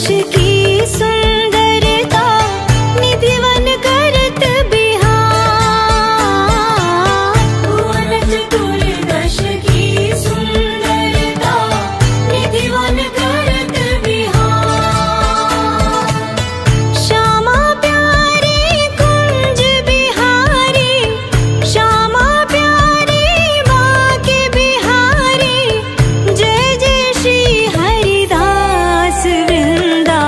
की सुंदरता निधिवन करत बिहार। भुवन चतुर्दश की सुंदरता निधिवन करत बिहार। श्यामा प्यारी कुंज बिहारी, श्यामा प्यारी बाके बिहारी। जय जय श्री हरिदास वृंदा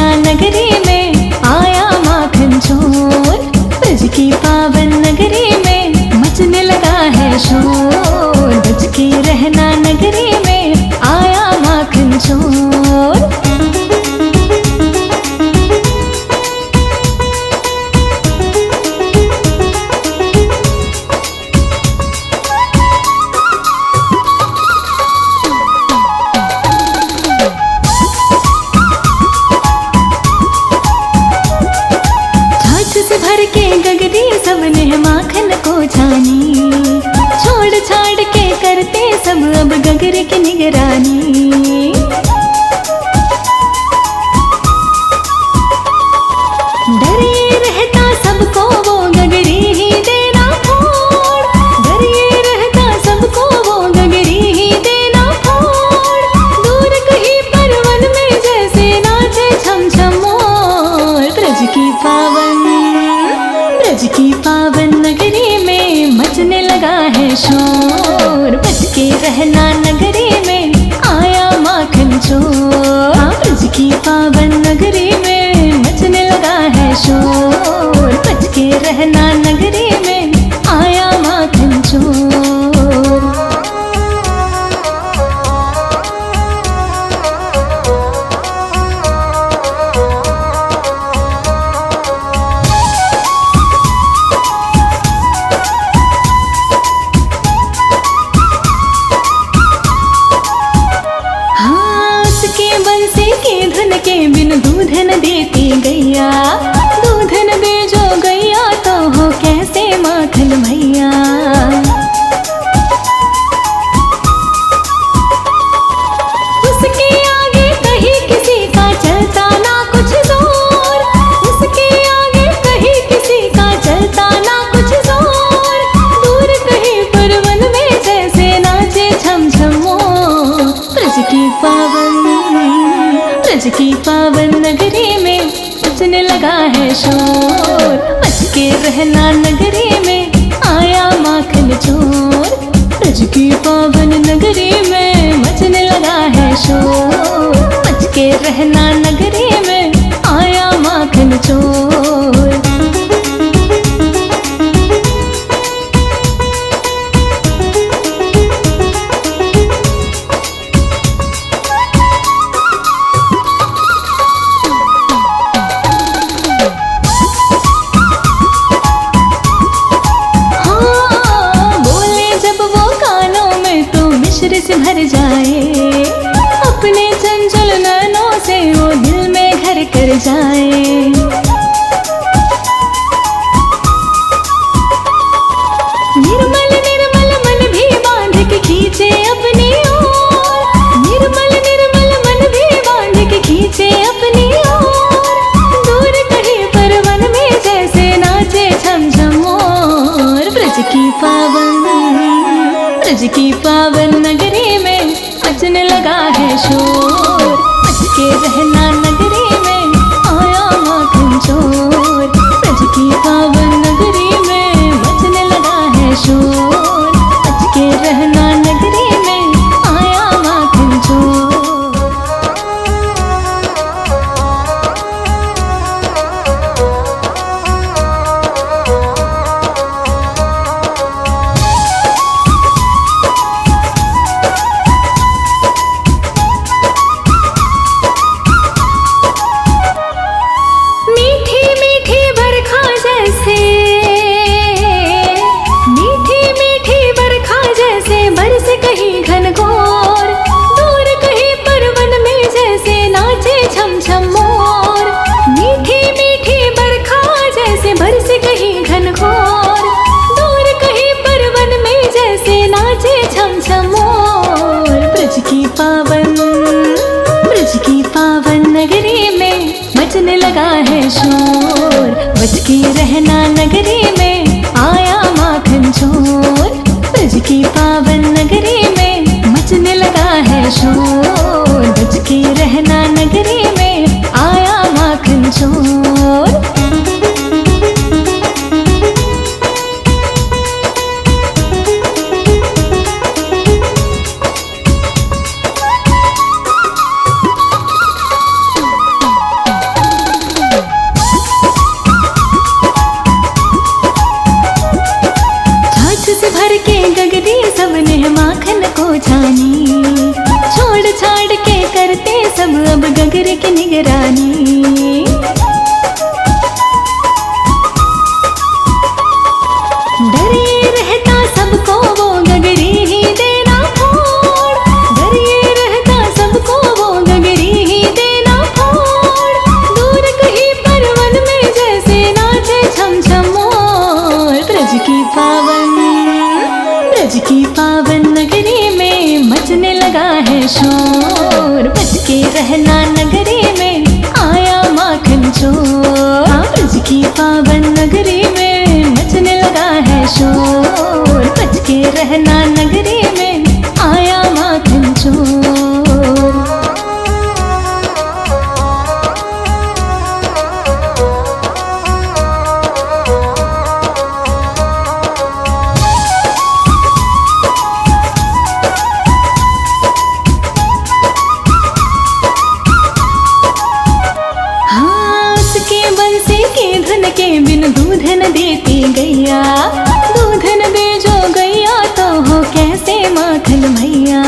रहना नगरी में आया माखन चोर। ब्रज की पावन नगरी में मचने लगा है शोर। ब्रज की रहना नगरी में आया माखन चोर। भर के गगरी सबने माखन को छानी। छोड़ छाड़ के करते सब अब गगरे की निगरानी। डरे रहता सबको वो गगरी ही देना फोड़। डरे रहता सबको वो गगरी ही देना फोड़। दूर कहीं परवन में जैसे नाचे छम छम मोर। ब्रज की पावन नगरी में मचने लगा है शोर। बच के रहना नगरी में आया माखन चोर। ब्रज की पावन नगरी में मचने लगा है शोर। बच के रहना नगरी में आया माखन चोर। के बिन दूध न देती गैया। दूध न दे जो गैया तो हो कैसे माखन भैया। उसके आगे कहीं किसी का चलता ना कुछ जोर। उसके आगे कहीं किसी का चलता ना कुछ जोर। दूर कहीं परवन में जैसे नाचे छम छम मोर। ब्रज की पावन नगरी में मचने लगा है शोर। बच के रहना नगरी में आया माखन चोर। ब्रज की पावन नगरी में मचने लगा है शोर। बच के रहना नगरी में आया माखन चोर। से भर जाए अपने चंचल नैनों से वो दिल में घर कर जाए। निर्मल निर्मल मन भी बांध के खींचे अपनी ओर। निर्मल निर्मल मन भी बांध के खींचे अपनी ओर। दूर कहीं परवन में जैसे नाचे छम छम मोर। ब्रज की पावन नगरी में मचने लगा है शोर। बच के रहना नगरी में आया माखन चोर। ब्रज की पावन नगरी में मचने लगा है शोर। बच के रहना नगरी में आया माखन चोर। ब्रज की पावन नगरी में मचने लगा है शोर। बच के रहना नगरी में आया माखन चोर। ब्रज की पावन नगरी में मचने लगा है शोर। बच के रहना नगरी में आया माखन चोर। जानी, छोड़ छाड़ के करते सब अब गगरे की निगरानी। डरे रहता सबको वो गगरी ही देना फोड़, डरे रहता सबको वो गगरी ही देना फोड़। दूर कहीं परवन में जैसे नाचे छम छम मोर। ब्रज की पावन नगरी में मचने लगा है शोर। बच के रहना नगरी में आया माखन चोर। ब्रज की पावन नगरी में मचने लगा है शोर। बच के रहना नगरी में आया माखन चोर। के बिन दूध न देती गैया, दूध न दे जो गैया तो हो कैसे माखन मैया।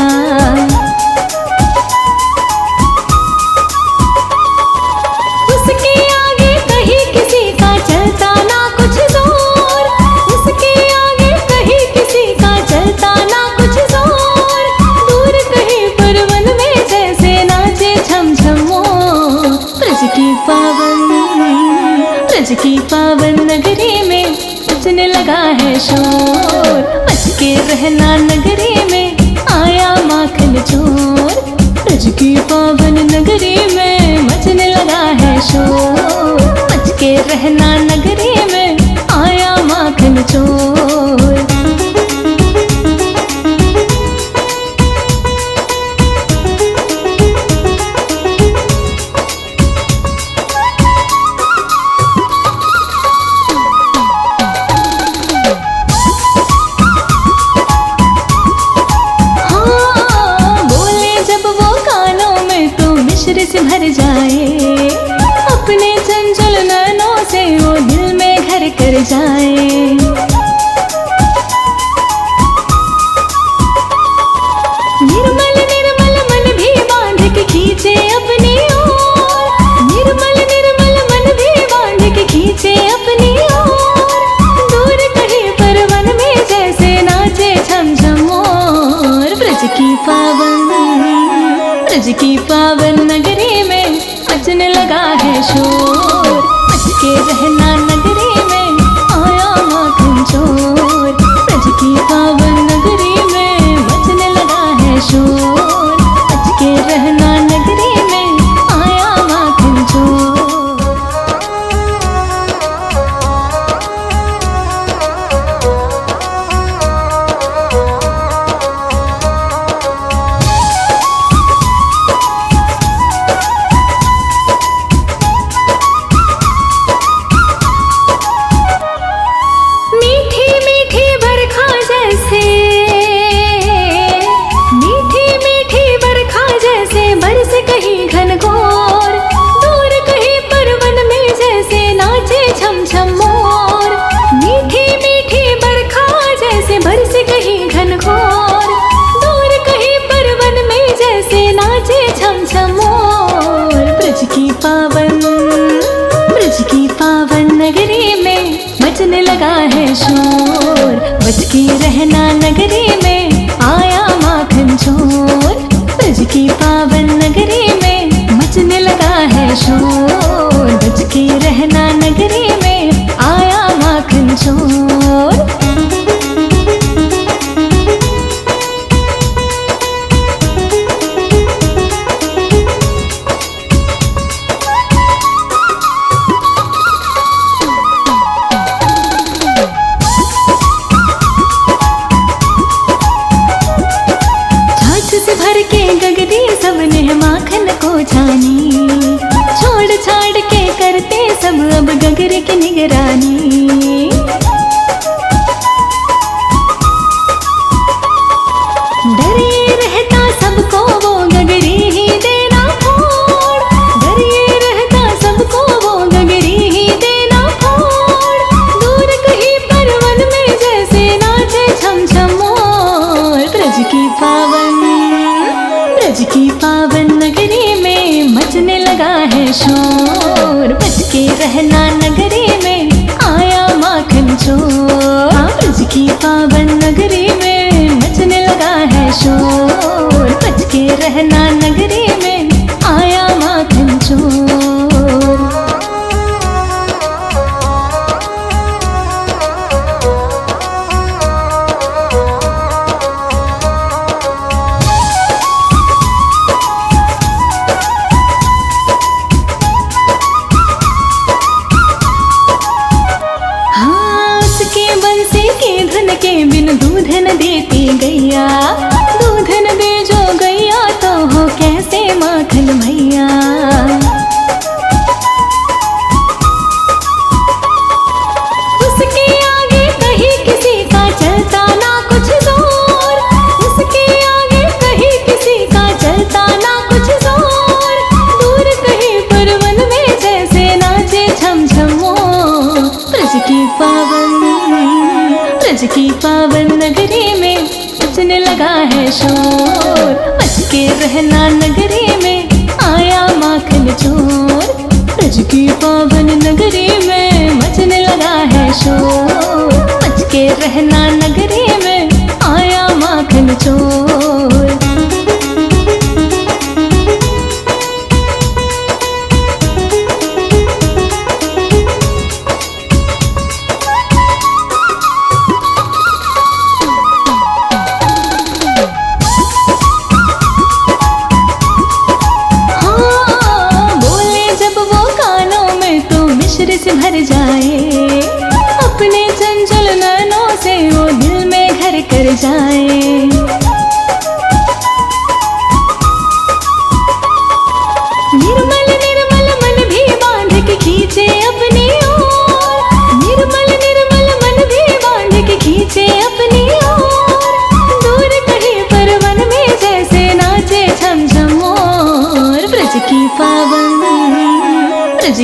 उसके आगे कहीं किसी का चलता ना कुछ जोर, उसके आगे कहीं किसी का चलता ना कुछ जोर। दूर कहीं परवन में जैसे नाचे छम छम मोर। ब्रज की पावन नगरी में मचने लगा है शोर। बच के रहना नगरी में आया माखन चोर। ब्रज की पावन नगरी में मचने लगा है शोर। बच के रहना नगरी में आया माखन चोर। से भर जाए अपने चंचल नैनों से वो दिल में घर कर जाए। निर्मल निर्मल मन भी बांध के खींचे अपनी ओर। निर्मल निर्मल मन भी बांध के खींचे अपनी ओर। दूर कहीं परवन में जैसे नाचे छम छम मोर। ब्रज की पावन नगरी में मचने लगा है शोर। बच के रहना नगरी में आया माखन चोर। ब्रज की पावन नगरी में मचने लगा है शोर। बच के रहना नगरी में आया माखन चोर। ब्रज की पावन नगरी में मचने लगा है शोर। बच के रहना नगरी में आया माखन चोर। ब्रज की पावन नगरी में मचने लगा है शोर। बच के रहना नगरी में आया माखन चोर। भर के गगरी सबने माखन को जानी, छोड़ छाड़ के करते सब अब गगरे की निगरानी। डरे रहता सबको वो गगरी ही देना फोड़। डरे रहता सबको वो गगरी ही देना फोड़। दूर कहीं परवन में जैसे नाचे छम छम मोर। ब्रज की पावन देती गैया, दूध न दे जो गैया तो हो कैसे माखन भैया। उसके आगे कहीं किसी का चलता ना कुछ जोर, उसके आगे कहीं किसी का चलता ना कुछ जोर, दूर कहीं पर वन में जैसे नाचे छम छम मोर। ब्रज की पावन नगरी में बजने लगा है शोर, बच के रहना नगरी में आया माखन चोर। ब्रज की पावन नगरी में बजने लगा है शोर, बच के रहना नगरी में आया माखन चोर। से भर जाए अपने चंचल नैनों से वो दिल में घर कर जाए। निर्मल निर्मल मन भी बांध के खींचे अपनी ओर, निर्मल निर्मल मन भी बांध के खींचे अपनी ओर, दूर कहीं पर वन में जैसे नाचे छम छम मोर। ब्रज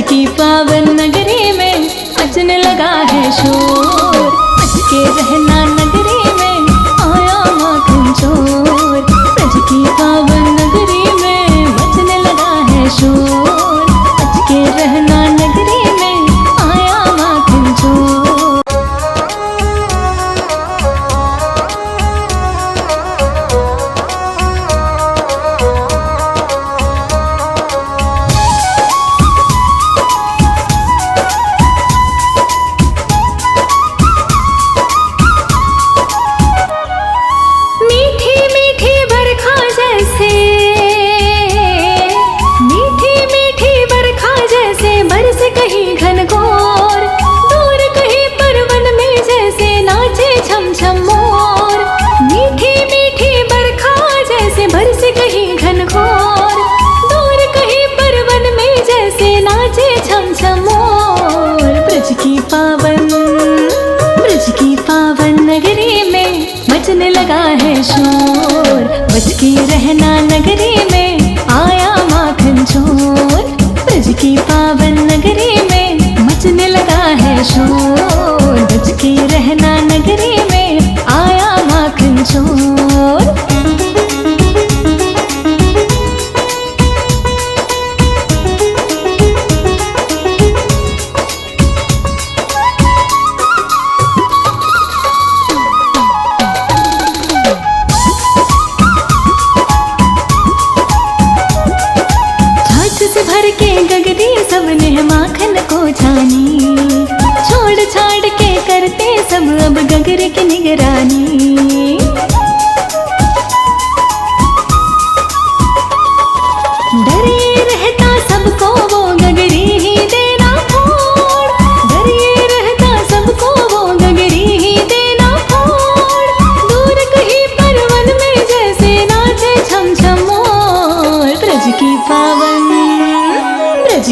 की पावन नगरी में बजने लगा है शोर, बच के रहना नगरी में आया माखन चोर। ब्रज की पावन नगरी में बजने लगा है शोर, बच के रहना नगरी में आया माखन चोर। कहीं घनघोर, दूर कहीं पर वन में जैसे नाचे छम छम मोर। मीठी मीठी बरखा जैसे बरसे कहीं घनघोर, दूर कहीं पर वन में जैसे नाचे छम छम मोर। ब्रज की पावन नगरी में बजने लगा है शोर, बच के रहना नगरी में आया माखन चोर। ब्रज की पावन नगरी में मचने लगा है शोर, बच के रहना नगरी में आया माखन चोर। से भर के गगरी सबने माखन को छानी, छोड़ छाड़ के करते सब अब गगरे की निगरानी। डरे रहता सबको वो गगरी ही देना फोड़, डरे रहता सबको वो गगरी ही देना फोड़, दूर कहीं पर वन में जैसे नाचे छम छम मोर। ब्रज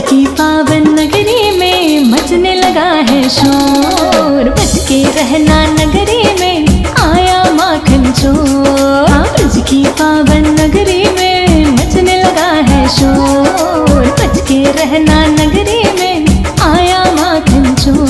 की पावन नगरी में मचने लगा है शोर, बच के रहना नगरी में आया माखन चोर। ब्रज की पावन नगरी में मचने लगा है शोर, बच के रहना नगरी में आया माखन चोर।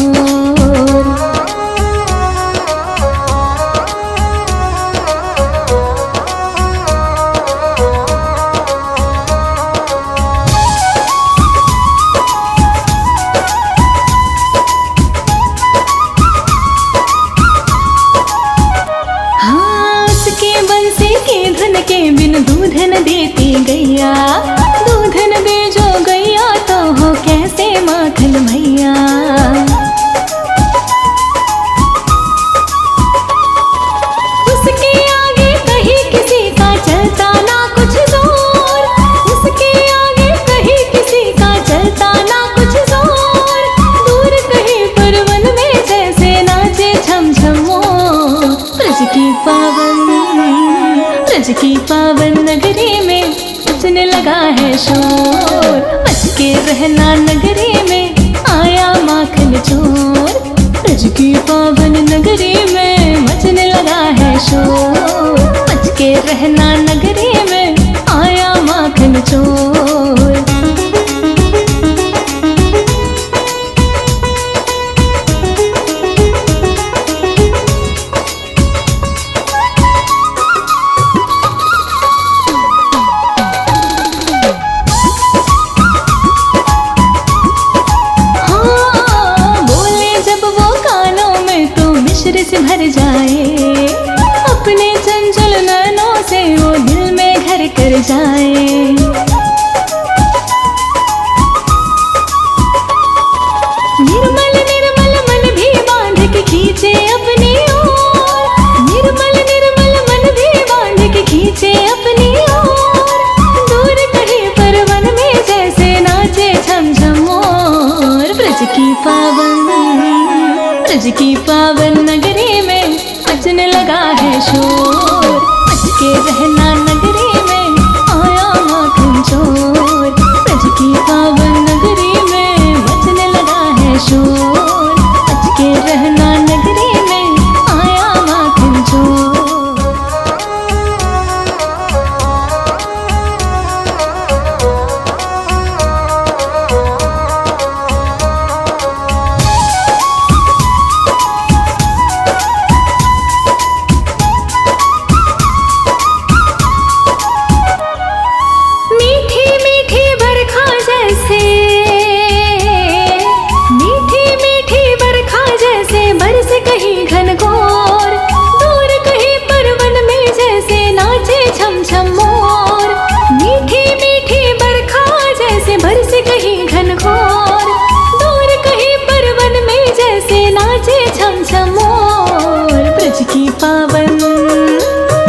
ब्रज की पावन नगरी में मचने लगा है शोर। बच के रहना नगरी में आया माखन चोर। ब्रज की पावन नगरी में मचने लगा है शोर। बच के रहना नगरी में आया माखन चोर। से भर जाए अपने चंचल नैनों से वो दिल में घर कर जाए। निर्मल निर्मल मन भी बांध के खींचे अपनी ओर। निर्मल निर्मल मन भी बांध के खींचे अपनी ओर। दूर कहीं पर वन में जैसे नाचे झम झम मोर। ब्रज की पावन नगरी में मचने लगा है शोर। बच के रहना नगरी में आया माखन चोर। ब्रज की पावन नगरी में मचने लगा है शोर। बच के रहना नगरी में आया माखन चोर।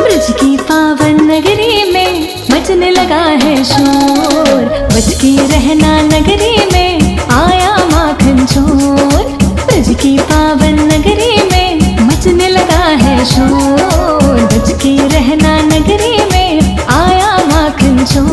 ब्रज की पावन नगरी में मचने लगा है शोर। बच के रहना नगरी में आया माखन चोर। ब्रज की पावन नगरी में मचने लगा है शोर। बच के रहना नगरी में आया माखन चोर।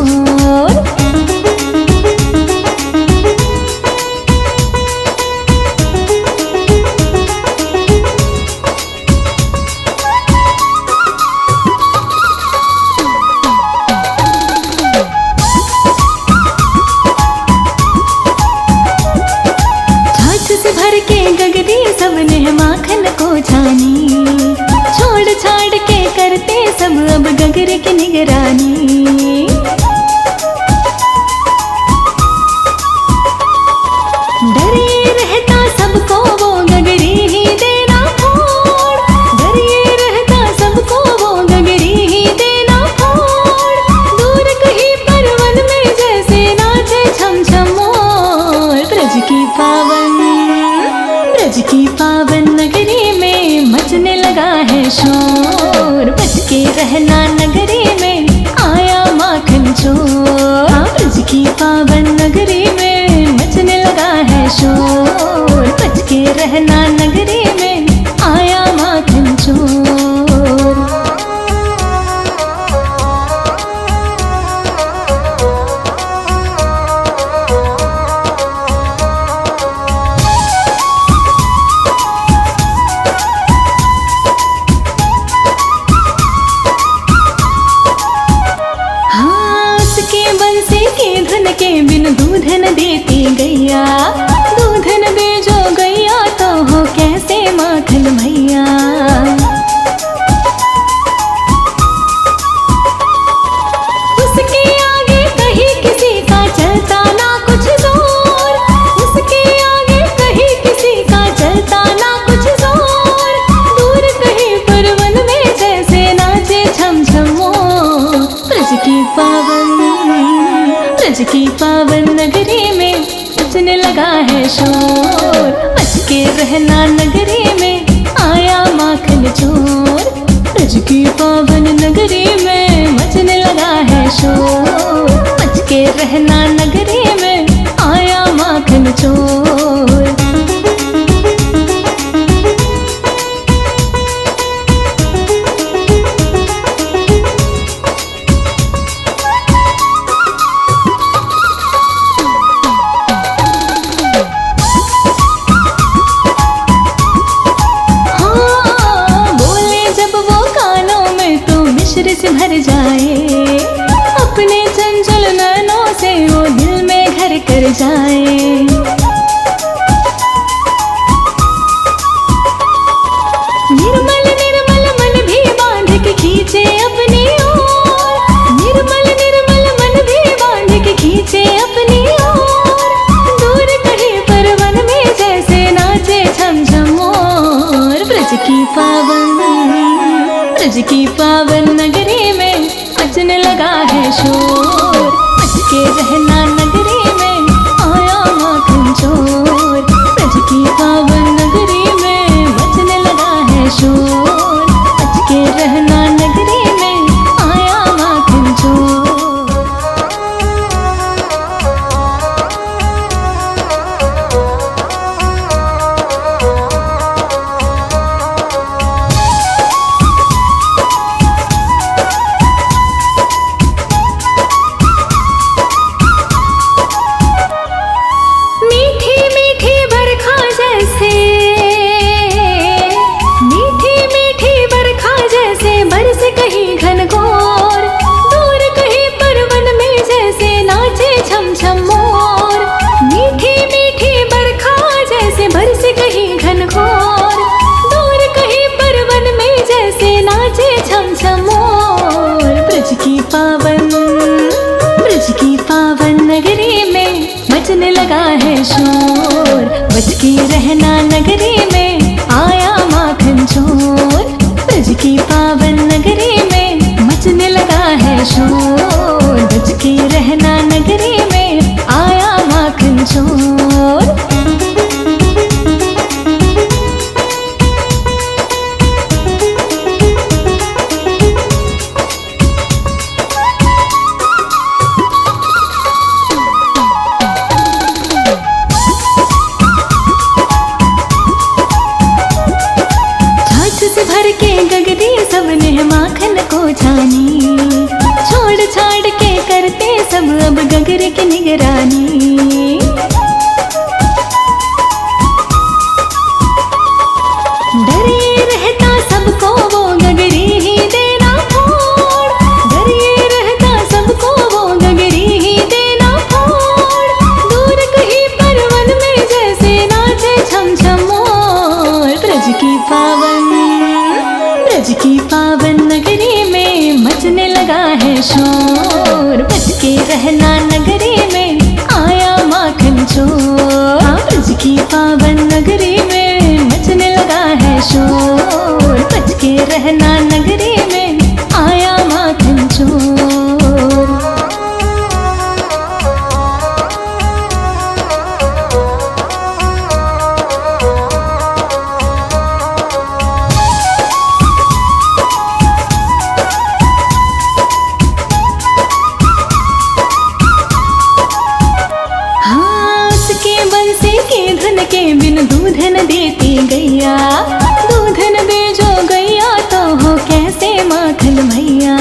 भर के गगरी सबने माखन को छानी। छोड़ छाड़ के करते सब अब गगर की निगरानी। डरे रहता सबको वो गगरी ही देना फोड़। डरे रहता सबको वो गगरी ही देना फोड़। दूर कहीं पर वन में जैसे नाचे छम छम मोर। ब्रज की पावन नगरी में मचने लगा है शोर। बच के रहना नगरी में आया माखन चोर। ब्रज की पावन नगरी में मचने लगा है शोर। बच के रहना नगरी में आया माखन चोर। के बिन दूध न देती गैया। दूध न दे जो गैया तो हो कैसे माखन भैया। उसके आगे कहीं किसी का चलता ना कुछ जोर। उसके आगे कहीं किसी का चलता ना कुछ जोर। दूर कहीं पर वन में जैसे नाचे छम छम मोर। ब्रज की पावन नगरी में मचने लगा है शोर। बच के रहना नगरी में आया माखन चोर। ब्रज की पावन नगरी में मचने लगा है शोर। बच के रहना नगरी में आया माखन चोर। भर जाए, अपने चंचल नैनों से वो दिल में घर कर जाए। निर्मल निर्मल मन भी बांध के खींचे अपनी ओर, निर्मल निर्मल मन भी बांध के खींचे अपनी ओर। दूर कहीं पर वन में जैसे नाचे छम छम मोर। ब्रज की पावन नगरी में मचने लगा है शोर। मच के रहना नगरी में आया माखन चोर। ब्रज की पावन नगरी में मचने लगा है शोर। मच के रहना नगरी में आया माखन चोर। ब्रज की पावन नगरी में मचने लगा है शोर। बच के रहना नगरी में आया माखन चोर। ब्रज की पावन नगरी में मचने लगा है शोर। बच के रहना नगरी में आया माखन चोर। भर के गगरी सबने माखन को छानी, छोड़ छाड़ के करते सब अब गगरे की निगरानी। डरे रहता सबको वो गगरी ही देना फोड़। डरे रहता सबको वो गगरी ही देना फोड़। दूर कहीं पर वन में जैसे नाचे छम छम मोर। ब्रज की पावन नगरी में मचने लगा है शोर। बच के रहना नगरी में आया माखन चोर। ब्रज की पावन नगरी में मचने लगा है शोर। बच के रहना नगरी में आया माखन चोर। के बिन दूध न देती गैया, दूध न दे जो गैया तो हो कैसे माखन भैया।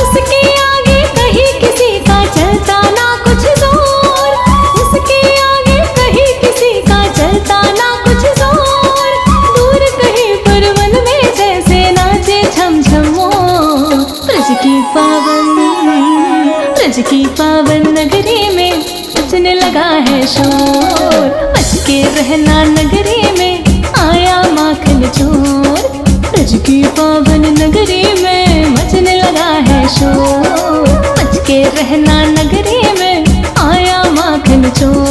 उसके आगे कहीं किसी का चलता ना कुछ जोर। उसके आगे कहीं किसी का चलता ना कुछ जोर। दूर कहीं पर वन में जैसे नाचे छम छम मोर। ब्रज की पावन नगरी में मचने लगा है शोर। बच के रहना नगरी में आया माखन चोर। ब्रज की पावन नगरी में मचने लगा है शोर। बच के रहना नगरी में आया माखन चोर।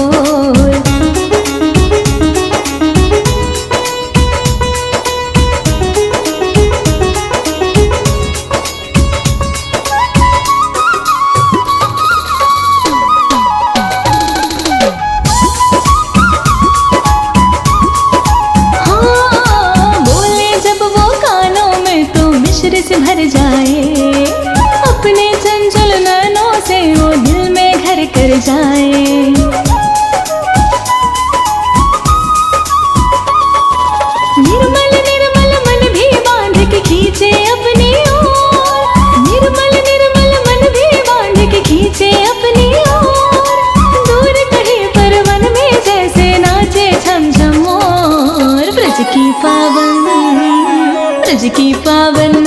से भर जाए, अपने चंचल नैनों से वो दिल में ब्रज की पावन